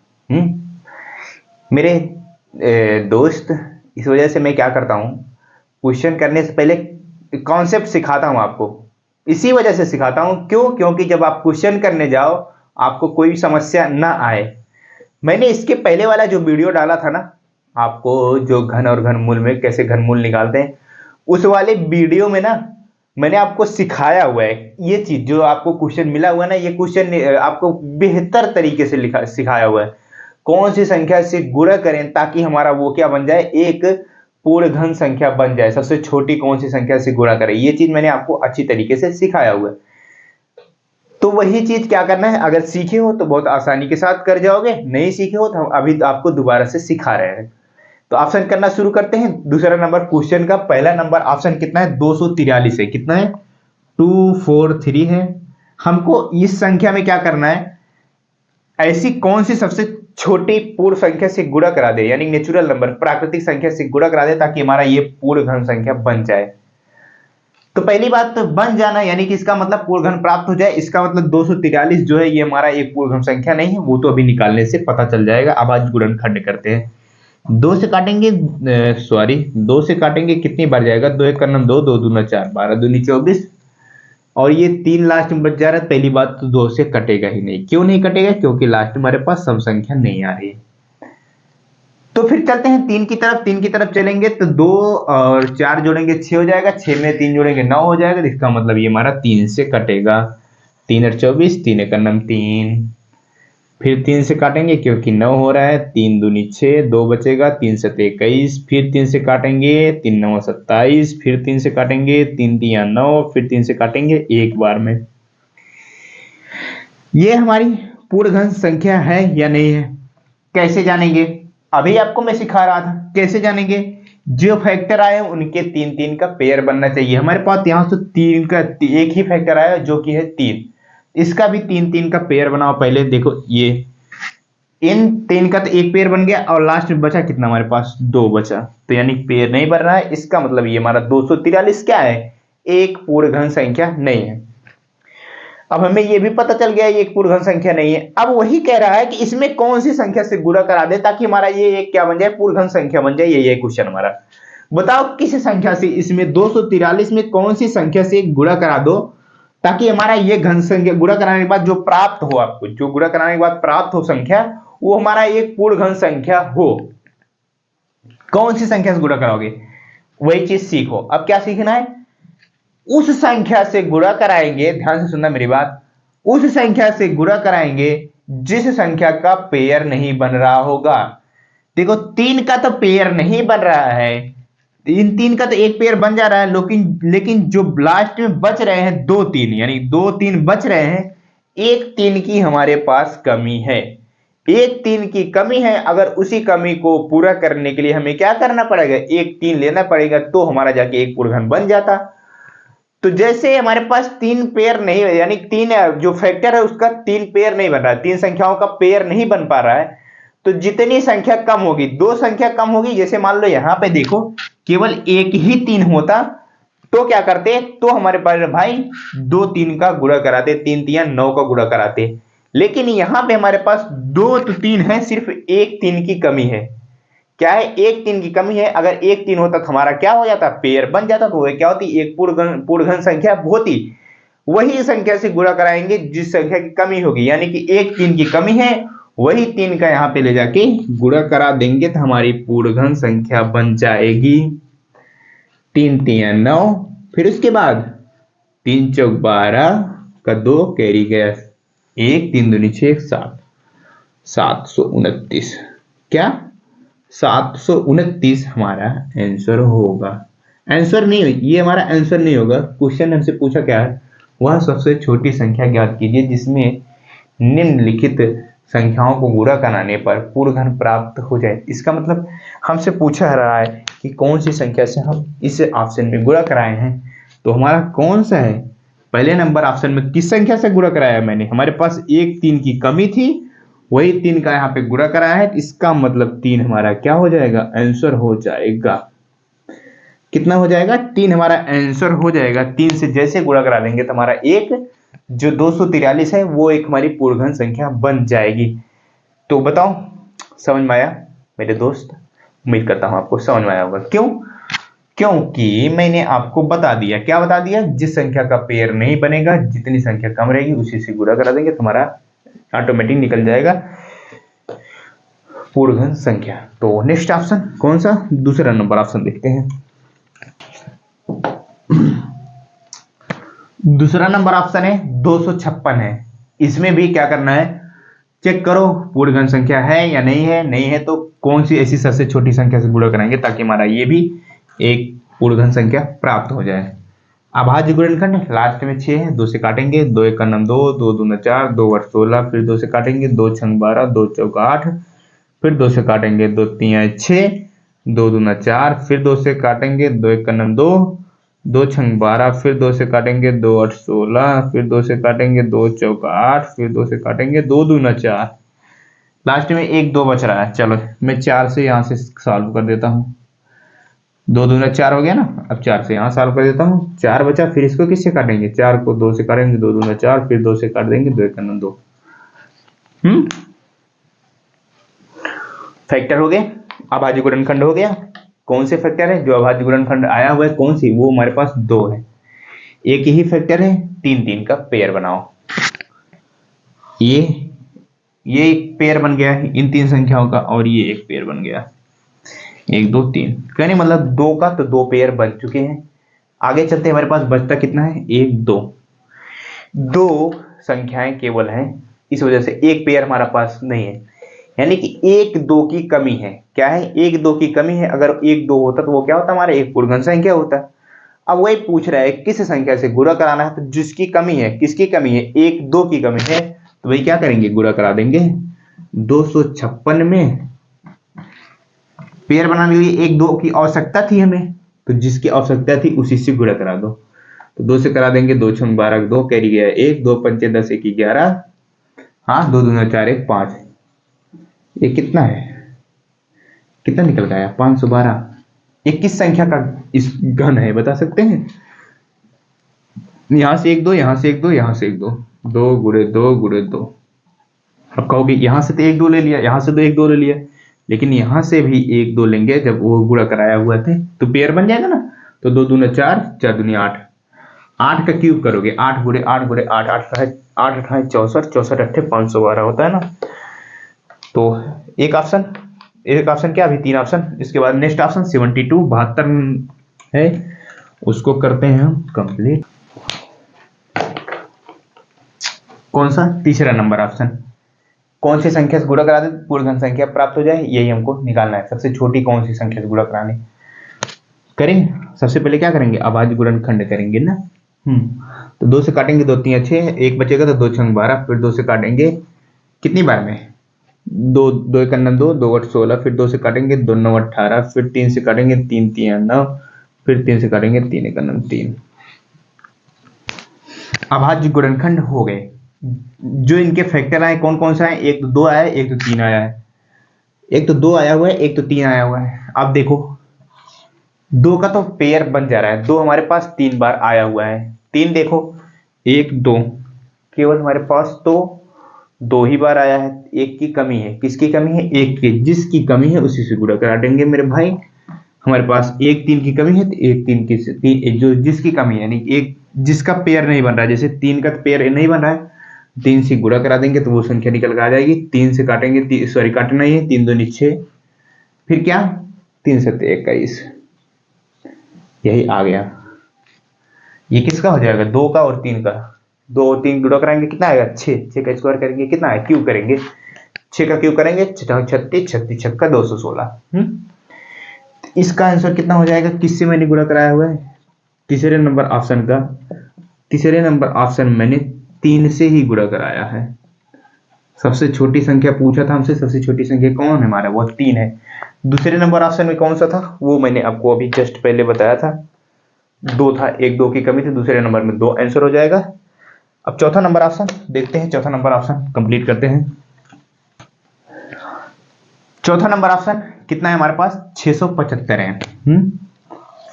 मेरे दोस्त, इस वजह से मैं क्या करता हूं, क्वेश्चन करने से पहले कॉन्सेप्ट सिखाता हूं आपको। इसी वजह से सिखाता हूं, क्यों? क्योंकि जब आप क्वेश्चन करने जाओ आपको कोई समस्या ना आए। मैंने इसके पहले वाला जो वीडियो डाला था ना आपको, जो घन और घनमूल में कैसे घनमूल निकालते हैं, उस वाले वीडियो में ना मैंने आपको सिखाया हुआ है ये चीज। जो आपको क्वेश्चन मिला हुआ है ना, ये क्वेश्चन आपको बेहतर तरीके से सिखाया हुआ है। कौन सी संख्या से गुणा करें ताकि हमारा वो क्या बन जाए? एक पूर्ण धन संख्या बन जाए। सबसे छोटी कौन सी संख्या से गुणा करें, ये चीज मैंने आपको अच्छी तरीके से सिखाया हुआ है। तो वही चीज क्या करना है, अगर सीखे हो तो बहुत आसानी के साथ कर जाओगे, नहीं सीखे हो तो हम अभी तो आपको दोबारा से सिखा रहे हैं। तो ऑप्शन करना शुरू करते हैं। दूसरा नंबर क्वेश्चन का पहला नंबर ऑप्शन कितना है, 243 है। कितना है, 243 है। हमको इस संख्या में क्या करना है, ऐसी कौन सी सबसे छोटी पूर्ण संख्या से गुणा करा दे, यानी नेचुरल नंबर प्राकृतिक संख्या से गुणा करा दे, ताकि हमारा ये पूर्ण घन संख्या बन जाए। तो पहली बात तो बन जाना, यानी कि इसका मतलब पूर्ण घन प्राप्त हो जाए। इसका मतलब 243 जो है ये हमारा एक पूर्ण घन संख्या नहीं है, वो तो अभी निकालने से पता चल जाएगा। अब आज गुणनखंड करते हैं। 2 से काटेंगे, सॉरी 2 से काटेंगे कितनी बार जाएगा, 2 एक करना 2, 2 दूना 4, 12 दूनी 24, और ये 3 लास्ट में बच जा रहा है। पहली बात तो 2 से कटेगा ही नहीं। क्यों नहीं कटेगा, क्योंकि लास्ट में हमारे पास सम संख्या नहीं आ रही है। तो फिर चलते हैं 3 की तरफ। 3 की तरफ चलेंगे तो 2 और 4 जोड़ेंगे 6 हो जाएगा, 6 में 3 जोड़ेंगे 9 हो जाएगा। इसका मतलब ये हमारा 3 से कटेगा। 3 और 24, 3 एक नम 3, फिर 3 से काटेंगे क्योंकि 9 हो रहा है, 3 दूनी 6, 2 बचेगा, 3 7 21, फिर 3 से काटेंगे, 3 9 27, फिर 3 से काटेंगे, 3 3 9, फिर 3 से काटेंगे एक बार में। ये हमारी पूर्ण घन संख्या है या नहीं है, कैसे जानेंगे, अभी आपको मैं सिखा रहा था कैसे जानेंगे। जो फैक्टर आए उनके 3 3 का पेयर बनना चाहिए। हमारे पास यहां से 3 का एक ही फैक्टर आया जो कि है 3, इसका भी 3 3 का पेयर बनाओ। पहले देखो ये इन 3 का तो एक पेयर बन गया, और लास्ट में बचा कितना हमारे पास, 2 बचा, तो यानी पेयर नहीं बन रहा है। इसका मतलब ये हमारा 243 क्या है, एक पूर्ण घन संख्या नहीं है। अब हमें ये भी पता चल गया ये एक पूर्ण घन संख्या नहीं है। अब वही कह रहा है कि इसमें कौन सी संख्या से गुणा करा दे ताकि हमारा ये एक क्या बन जाए, पूर्ण घन संख्या बन जाए। ये क्वेश्चन हमारा। बताओ किस संख्या से, इसमें 243 में कौन सी संख्या से गुणा करा दो ताकि हमारा ये घन संख्या गुणा कराने के बाद जो प्राप्त हो, आपको जो गुणा कराने के बाद प्राप्त हो संख्या, वो हमारा एक पूर्ण घन संख्या हो। कौन सी संख्या से गुणा कराओगे, वही चीज सीखो। अब क्या सीखना है, उस संख्या से गुणा कराएंगे, ध्यान से सुनना मेरी बात, उस संख्या से गुणा कराएंगे जिस संख्या का पेयर नहीं बन रहा होगा। देखो 3 का तो पेयर नहीं बन रहा है, इन 3 का तो एक पेयर बन जा रहा है, लेकिन जो लास्ट में बच रहे हैं 2 3, यानी 2 3 बच रहे हैं, एक 3 की हमारे पास कमी है। एक 3 की कमी है, अगर उसी कमी को पूरा करने के लिए हमें क्या करना पड़ेगा, एक 3 लेना पड़ेगा, तो हमारा जाके एक पूर्ण घन बन जाता। तो जैसे हमारे पास 3 पेयर नहीं है, यानी 3 जो फैक्टर है उसका 3 पेयर नहीं बन रहा है, 3 संख्याओं का पेयर नहीं बन पा रहा है, तो जितनी संख्या कम होगी, 2 संख्या कम होगी। जैसे मान लो यहां पे देखो केवल एक ही 3 होता तो क्या करते, तो हमारे पास भाई 2 3 का गुणा कराते, 3 3 9 का गुणा कराते। लेकिन यहां पे हमारे पास 2 तो 3 है, सिर्फ एक 3 की कमी है। क्या है, एक 3 की कमी है। अगर एक 3 होता तो हमारा क्या हो जाता, पेयर बन जाता, तो वह क्या होती, एक पूर्ण घन संख्या होती। वही संख्या से गुणा कराएंगे जिस संख्या की कमी होगी, यानी कि एक 3 की कमी है, वही 3 का यहां पे ले जाके गुणा करा देंगे तो हमारी पूर्ण घन संख्या बन जाएगी 3 3 9। फिर उसके बाद 3 चौक 12 का 2 कैरी गया 1, 3 दूनी 6, 7, 729। क्या 729 हमारा आंसर होगा। आंसर नहीं, ये हमारा आंसर नहीं होगा। क्वेश्चन हमसे पूछा क्या है, वह सबसे छोटी संख्या ज्ञात कीजिए जिसमें निम्नलिखित संख्याओं को गुणा कराने पर पूर्ण घन प्राप्त हो जाए। इसका मतलब हमसे पूछा रहा है कि कौन सी संख्या से हम इस ऑप्शन में गुणा कराए हैं, तो हमारा कौन सा है, पहले नंबर ऑप्शन में किस संख्या से गुणा कराया मैंने, हमारे पास एक 3 की कमी थी, वही 3 का यहाँ पे गुणा कराया है। इसका मतलब 3 हमारा क्या हो जाएगा, आंसर हो जाएगा। कितना हो जाएगा, 3 हमारा आंसर हो जाएगा। 3 से जैसे गुणा करा देंगे तो हमारा एक जो 243 है वो एक हमारी पूर्ण घन संख्या बन जाएगी। तो बताओ समझ में आया मेरे दोस्त, उम्मीद करता हूं आपको समझ में आया होगा। क्यों, क्योंकि मैंने आपको बता दिया, क्या बता दिया, जिस संख्या का पेयर नहीं बनेगा, जितनी संख्या कम रहेगी उसी से गुणा करा देंगे, तुम्हारा ऑटोमेटिक निकल जाएगा पूर्ण घन संख्या। तो नेक्स्ट ऑप्शन कौन सा, दूसरा नंबर ऑप्शन देखते हैं। दूसरा नंबर ऑप्शन है 256 है। इसमें भी क्या करना है, चेक करो पूर्ण घन संख्या है या नहीं है। नहीं है तो कौन सी ऐसी सबसे छोटी संख्या से गुणा कराएंगे ताकि हमारा ये भी एक पूर्ण घन संख्या प्राप्त हो जाए। अभाज्य गुणनखंड लास्ट में 6 है, 2 से काटेंगे, 2 1 9 2, 2 दूना 4, 2 8 16, फिर 2 से काटेंगे, 2 6 12, 2 चौक 8, फिर 2 से काटेंगे, 2 3 6, 2 दूना 4, फिर 2 से काटेंगे, 2 एक का नम 2, 2 छंग 12, फिर 2 से काटेंगे, 2 8 16, फिर 2 से काटेंगे, 2 चौका 8, फिर 2 से काटेंगे, 2 दूना 4, लास्ट में 1 2 बच रहा है। चलो मैं 4 से यहाँ से सॉल्व कर देता हूँ। 2 दूना 4 हो गया ना, अब 4 से यहाँ सॉल्व कर देता हूँ। 4 बचा, फिर इसको किससे काटेंगे, 4 को 2 से काटेंगे, 2 दूना 4, फिर 2 से काट देंगे, 2 एक का नम 2। फैक्टर हो गए, अभाज्य गुणनखंड हो गया। कौन से फैक्टर है जो अभाज्य गुणनखंड आया हुआ है, कौन सी, वो हमारे पास 2 है। एक ही फैक्टर है, 3 3 का पेयर बनाओ। ये एक पेयर बन गया है इन 3 संख्याओं का, और ये एक पेयर बन गया, 1 2 3, कहने मतलब 2 का तो 2 पेयर बन चुके हैं। आगे चलते हमारे पास बचता कितना है, 1 2, 2 संख्याएं केवल हैं, इस वजह से एक पेयर हमारा पास नहीं है, यानी कि 1 2 की कमी है। क्या है, 1 2 की कमी है। अगर 1 2 होता तो वो क्या होता, हमारा एक पूर्णांक संख्या होता। अब वही पूछ रहा है किस संख्या से गुणा कराना है, तो जिसकी कमी है, किसकी कमी है, 1 2 की कमी है, तो वही क्या करेंगे, गुणा करा देंगे। 256 में पेयर बनाने के लिए 1 2 की आवश्यकता थी हमें, तो जिसकी आवश्यकता थी उसी से गुणा करा दो। तो 2 से करा देंगे, 2 छंग 12, 2 कैरी गया 1, 2 पंचे 10, 1 11, हाँ 2 दूना 4 1 5, ये कितना है, कितना निकल गया, 512। ये किस संख्या का इस घन है, बता सकते हैं। यहां से 1 2, यहां से 1 2, यहां से 1 2, 2 गुणे 2 गुणे 2। अब कहोगे यहां से तो 1 2 ले लिया, यहां से तो 1 2 ले लिया, लेकिन यहां से भी 1 2 लेंगे जब वो गुणा कराया हुआ थे तो पेयर बन जाएगा ना। तो 2 दूना 4, 4 दूनी 8, 8 का क्यूब करोगे, 8 गुणे 8 गुणे 8, 8 का है 8 8 है 64, 64 अट्ठे 512 होता है ना। तो एक ऑप्शन क्या, अभी 3 ऑप्शन, इसके बाद नेक्स्ट ऑप्शन 72 72 है, उसको करते हैं हम कंप्लीट। कौन सा, तीसरा नंबर ऑप्शन, कौन सी संख्या से गुणा करा दे पूर्ण संख्या प्राप्त हो जाए, यही हमको निकालना है। सबसे छोटी कौन सी संख्या से गुणा कराने करेंगे, सबसे पहले क्या करेंगे, अभाज्य गुणनखंड करेंगे ना। तो 2 से काटेंगे, 2 3 अच्छे, 1 बचेगा तो 2 छंग 12, फिर 2 से काटेंगे कितनी बार में, 2 2 एक 2, 2 8 16, फिर 2 से काटेंगे, 2 9 18, फिर 3 से काटेंगे, 3 3 9, फिर 3 से काटेंगे, 3 एक 3। अभाज्य गुणनखंड हो गए। जो इनके फैक्टर आए कौन कौन सा है, एक तो 2 आया है, एक तो 3 आया है, एक तो 2 आया हुआ है, एक तो 3 आया हुआ है। अब देखो 2 का तो पेयर बन जा रहा है, 2 हमारे पास 3 बार आया हुआ है, 3 देखो 1 2, केवल हमारे पास तो 2 ही बार आया है, एक की कमी है, किसकी कमी है, एक की, जिसकी कमी है उसी से गुणा करा देंगे मेरे भाई। हमारे पास 1 3 की कमी है तो 1 3 की जो जिसकी कमी है, यानी एक जिसका पेयर नहीं बन रहा है, जैसे 3 का पेयर नहीं बन रहा है, 3 से गुणा करा देंगे तो वो संख्या निकल कर आ जाएगी। 3 से काटेंगे, सॉरी काटना ही है, 3 2 6, फिर क्या 3 7 21, यही आ गया। ये किसका हो जाएगा, 2 का और 3 का, 2 और 3 गुणा कराएंगे कितना आएगा, 6, 6 का स्क्वायर करेंगे कितना है, क्यूब करेंगे, 6 का क्यूब करेंगे 36, 36 छक्का 216। इसका आंसर कितना हो जाएगा, किससे मैंने गुणा कराया हुआ है, तीसरे नंबर ऑप्शन का, तीसरे नंबर ऑप्शन मैंने 3 से ही गुणा कराया है। सबसे छोटी संख्या पूछा था हमसे, सबसे छोटी संख्या कौन है हमारा, वो 3 है। दूसरे नंबर ऑप्शन में कौन सा था, वो मैंने आपको अभी जस्ट पहले बताया था, 2 था, 1 2 की कमी थी, दूसरे नंबर में 2 आंसर हो जाएगा। अब चौथा नंबर ऑप्शन देखते हैं, चौथा नंबर ऑप्शन कंप्लीट करते हैं। चौथा नंबर ऑप्शन कितना है हमारे पास, 675 है।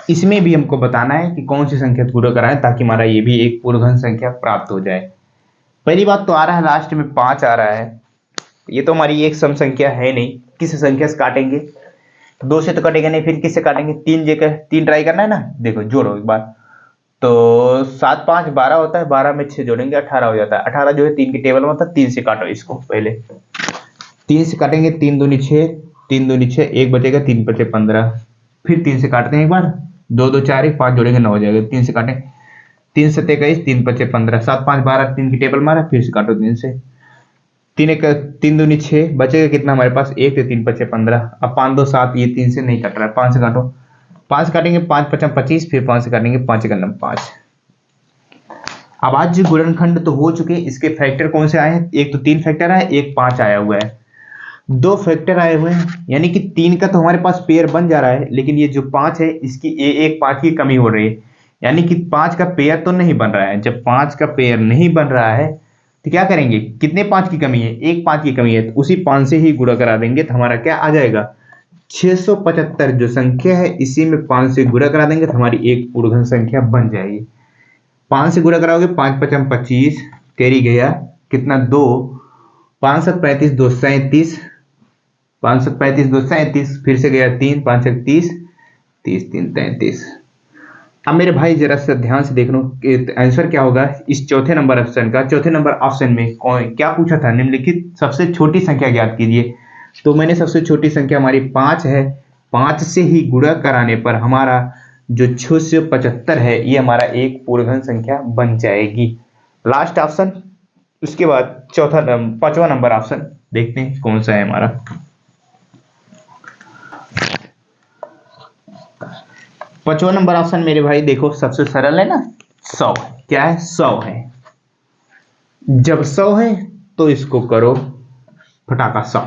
इसमें भी हमको बताना है कि कौन सी संख्या पूरा कराएं ताकि हमारा ये भी एक पूर्णघन संख्या प्राप्त हो जाए। पहली बात तो आ रहा है लास्ट में 5 आ रहा है, ये तो हमारी एक सम संख्या है नहीं, किस संख्या से काटेंगे, 2 से तो कटेगा नहीं, फिर किससे काटेंगे, 3 जगह 3 ट्राई करना है ना। देखो जोड़ो एक बार, तो 7 5 12 होता है, 12 में 6 जोड़ेंगे 18 हो जाता है, 18 जो है 3 की टेबल में होता है, 3 से काटो इसको, पहले 3 से काटेंगे, 3 दूनी 6, 3 दूनी 6, 1 बचेगा, 3 बचे 15, फिर 3 से काटते हैं एक बार, 2 2 4 1 5 जोड़ेंगे 9 हो जाएगा, 3 से काटें, 3 7 21, 3 बचे 15, 7 5 12, 3 की टेबल मारा, फिर से काटो 3 से, 3 1 3 दूनी 6, बचेगा कितना हमारे पास 1 से 3 बचे 15, अब 5 2 7, ये 3 से नहीं कट रहा है, 5 से काटो, 5 से काटेंगे 5 5 25, फिर 5 से काटेंगे 5 1 5। अभाज्य गुणनखंड तो हो चुके, इसके फैक्टर कौन से आए हैं, एक तो 3 फैक्टर आए, एक 5 आया हुआ है। दो फैक्टर आए हुए हैं, यानी कि 3 का तो हमारे पास पेयर बन जा रहा है, लेकिन ये जो 5 है इसकी एक 5 की कमी हो रही है, यानी कि 5 का पेयर तो नहीं बन रहा है। जब 5 का पेयर नहीं बन रहा है तो क्या करेंगे, कितने 5 की कमी है, एक 5 की कमी है, तो उसी 5 से ही गुणा करा देंगे तो हमारा क्या आ जाएगा, 675 जो संख्या है इसी में 5 से गुणा करा देंगे तो हमारी एक पूर्ण संख्या बन जाएगी। 5 से गुणा कराओगे, 5 पचम 25, कैरी गया कितना 2, 5 7 35 2 37, 5 7 35 2 37, फिर से गया 3 5 6 30, 30 3 33। अब मेरे भाई जरा से ध्यान से देख लो आंसर क्या होगा इस चौथे नंबर ऑप्शन का। चौथे नंबर ऑप्शन में कौन क्या पूछा था, निम्नलिखित सबसे छोटी संख्या ज्ञात कीजिए। तो मैंने सबसे छोटी संख्या हमारी 5 है, 5 से ही गुणा कराने पर हमारा जो 675 है ये हमारा एक पूर्ण संख्या बन जाएगी। लास्ट ऑप्शन, उसके बाद पांचवा नंबर ऑप्शन देखते हैं कौन सा है हमारा। पांचवा नंबर ऑप्शन मेरे भाई देखो सबसे सरल है ना, 100। क्या है, 100 है। जब 100 है तो इसको करो फटाका 100,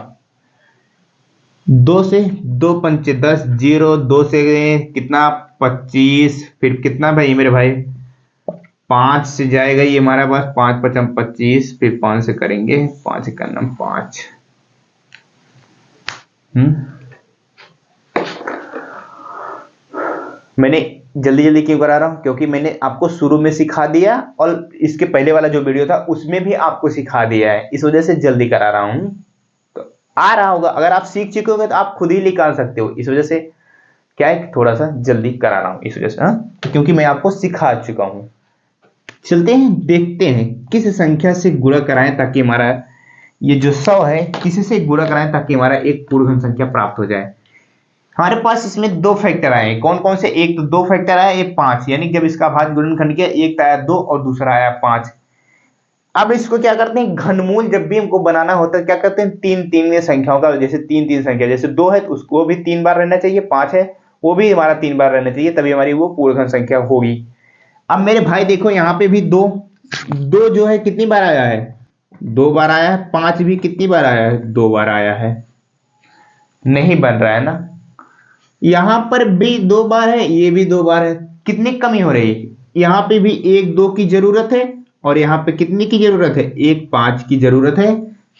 2 से 2 पंचे 10, 0 2 से कितना 25, फिर कितना भाई मेरे भाई 5 से जाएगा ये हमारा पास 5 पचम 25, फिर 5 से करेंगे 5 का नाम 5। मैंने जल्दी जल्दी क्यों करा रहा हूं, क्योंकि मैंने आपको शुरू में सिखा दिया और इसके पहले वाला जो वीडियो था उसमें भी आपको सिखा दिया है, इस वजह से जल्दी करा रहा हूं। तो आ रहा होगा, अगर आप सीख चुके होंगे तो आप खुद ही निकाल सकते हो, इस वजह से क्या है थोड़ा सा जल्दी करा रहा हूं इस वजह से, क्योंकि मैं आपको सिखा चुका हूं। चलते हैं देखते हैं किस संख्या से गुणा कराएं ताकि हमारा ये जो 100 है किसी से गुणा कराएं ताकि हमारा एक पूर्ण संख्या प्राप्त हो जाए। हमारे पास इसमें दो फैक्टर आए, कौन कौन से, एक तो दो फैक्टर आया, एक 5, यानी जब इसका भाज्य गुणनखंड किया एक तो आया 2 और दूसरा आया 5। अब इसको क्या करते हैं, घनमूल जब भी हमको बनाना होता है क्या करते हैं, तीन तीन संख्याओं का, जैसे तीन तीन संख्या, जैसे 2 है तो उसको भी 3 बार रहना चाहिए, 5 है वो भी हमारा 3 बार रहना चाहिए, तभी हमारी वो पूर्ण संख्या होगी। अब मेरे भाई देखो यहाँ पे भी दो जो है कितनी बार आया है, 2 बार आया है, 5 भी कितनी बार आया है, 2 बार आया है, नहीं बन रहा है ना। यहां पर भी 2 बार है, ये भी 2 बार है, कितनी कमी हो रही है, यहां पे भी 1 2 की जरूरत है और यहां पे कितनी की जरूरत है, 1 5 की जरूरत है,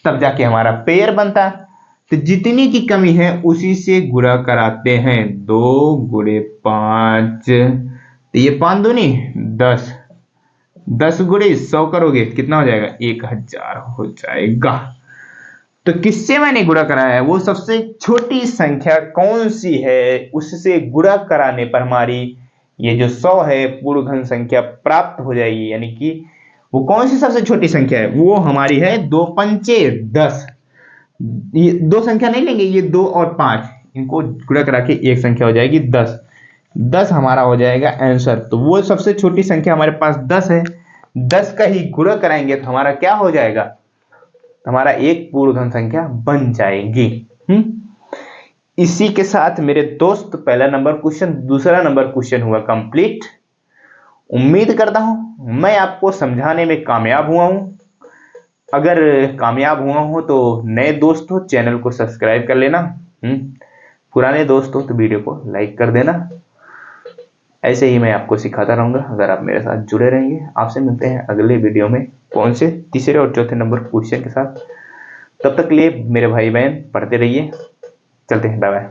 तब जाके हमारा पेयर बनता है। तो जितनी की कमी है उसी से गुणा कराते हैं, 2 गुणे 5, तो ये 5 दूनी 10, 10 गुणे 100 करोगे कितना हो जाएगा, 1000 हो जाएगा। तो किससे मैंने गुणा कराया है, वो सबसे छोटी संख्या कौन सी है, उससे गुणा कराने पर हमारी ये जो 100 है पूर्ण संख्या प्राप्त हो जाएगी। यानी कि वो कौन सी सबसे छोटी संख्या है, वो हमारी है 2 पंचे 10। ये दो संख्या नहीं लेंगे, ये 2 और 5 इनको गुणा करा के एक संख्या हो जाएगी 10, 10 हमारा हो जाएगा आंसर। तो वो सबसे छोटी संख्या हमारे पास 10 है, 10 का ही गुणा कराएंगे तो हमारा क्या हो जाएगा, हमारा एक पूर्ण संख्या बन जाएगी। इसी के साथ मेरे दोस्त पहला नंबर क्वेश्चन, दूसरा नंबर क्वेश्चन हुआ कंप्लीट। उम्मीद करता हूं मैं आपको समझाने में कामयाब हुआ हूं। अगर कामयाब हुआ हो तो नए दोस्त हो चैनल को सब्सक्राइब कर लेना, पुराने दोस्त हो तो वीडियो को लाइक कर देना। ऐसे ही मैं आपको सिखाता रहूंगा अगर आप मेरे साथ जुड़े रहेंगे। आपसे मिलते हैं अगले वीडियो में कौन से तीसरे और चौथे नंबर क्वेश्चन के साथ। तब तक के लिए मेरे भाई बहन पढ़ते रहिए, चलते हैं, बाय बाय।